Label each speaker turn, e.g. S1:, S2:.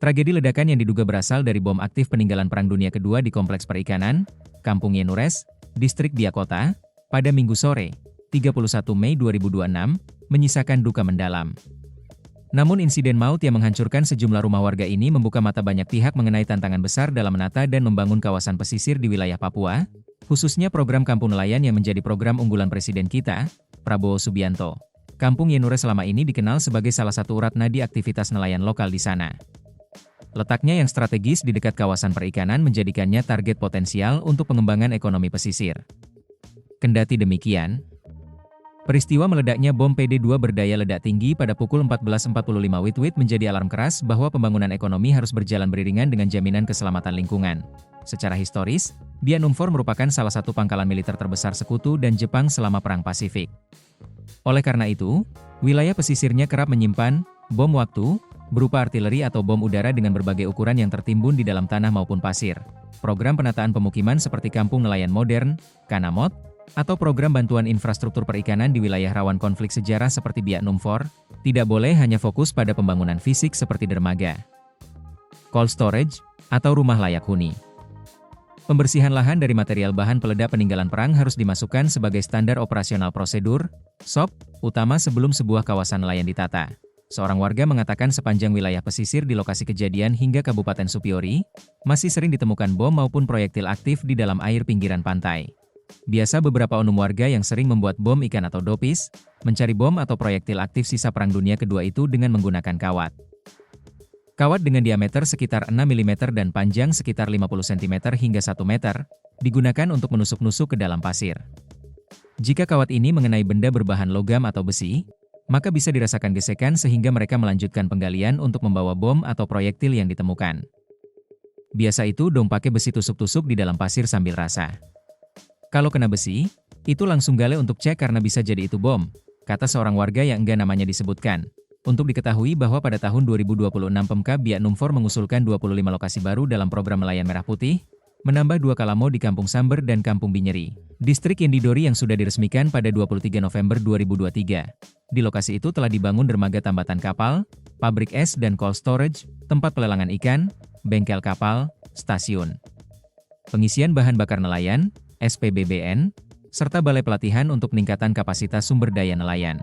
S1: Tragedi ledakan yang diduga berasal dari bom aktif peninggalan Perang Dunia Kedua di Kompleks Perikanan, Kampung Yenures, Distrik Biakota, pada Minggu sore, 31 Mei 2026, menyisakan duka mendalam. Namun insiden maut yang menghancurkan sejumlah rumah warga ini membuka mata banyak pihak mengenai tantangan besar dalam menata dan membangun kawasan pesisir di wilayah Papua, khususnya program Kampung Nelayan yang menjadi program unggulan Presiden kita, Prabowo Subianto. Kampung Yenures selama ini dikenal sebagai salah satu urat nadi aktivitas nelayan lokal di sana. Letaknya yang strategis di dekat kawasan perikanan menjadikannya target potensial untuk pengembangan ekonomi pesisir. Kendati demikian, peristiwa meledaknya bom PD-2 berdaya ledak tinggi pada pukul 14.45 WIB menjadi alarm keras bahwa pembangunan ekonomi harus berjalan beriringan dengan jaminan keselamatan lingkungan. Secara historis, Biak Numfor merupakan salah satu pangkalan militer terbesar Sekutu dan Jepang selama Perang Pasifik. Oleh karena itu, wilayah pesisirnya kerap menyimpan bom waktu, berupa artileri atau bom udara dengan berbagai ukuran yang tertimbun di dalam tanah maupun pasir. Program penataan pemukiman seperti Kampung Nelayan Modern, Kanamot, atau program bantuan infrastruktur perikanan di wilayah rawan konflik sejarah seperti Biak Numfor, tidak boleh hanya fokus pada pembangunan fisik seperti dermaga, cold storage, atau rumah layak huni. Pembersihan lahan dari material bahan peledak peninggalan perang harus dimasukkan sebagai standar operasional prosedur, SOP, utama sebelum sebuah kawasan nelayan ditata. Seorang warga mengatakan sepanjang wilayah pesisir di lokasi kejadian hingga Kabupaten Supiori, masih sering ditemukan bom maupun proyektil aktif di dalam air pinggiran pantai. Biasa beberapa oknum warga yang sering membuat bom ikan atau dopis, mencari bom atau proyektil aktif sisa Perang Dunia Kedua itu dengan menggunakan kawat. Kawat dengan diameter sekitar 6 mm dan panjang sekitar 50 cm hingga 1 meter, digunakan untuk menusuk-nusuk ke dalam pasir. Jika kawat ini mengenai benda berbahan logam atau besi, maka bisa dirasakan gesekan sehingga mereka melanjutkan penggalian untuk membawa bom atau proyektil yang ditemukan. Biasa itu dong pakai besi tusuk-tusuk di dalam pasir sambil rasa. Kalau kena besi, itu langsung gale untuk cek karena bisa jadi itu bom, kata seorang warga yang enggak namanya disebutkan. Untuk diketahui bahwa pada tahun 2026 Pemkab Biak Numfor mengusulkan 25 lokasi baru dalam program Nelayan Merah Putih, menambah 2 Kalamo di Kampung Samber dan Kampung Binyeri, distrik Yendidori yang sudah diresmikan pada 23 November 2023. Di lokasi itu telah dibangun dermaga tambatan kapal, pabrik es dan cold storage, tempat pelelangan ikan, bengkel kapal, stasiun pengisian bahan bakar nelayan, SPBBN, serta balai pelatihan untuk peningkatan kapasitas sumber daya nelayan.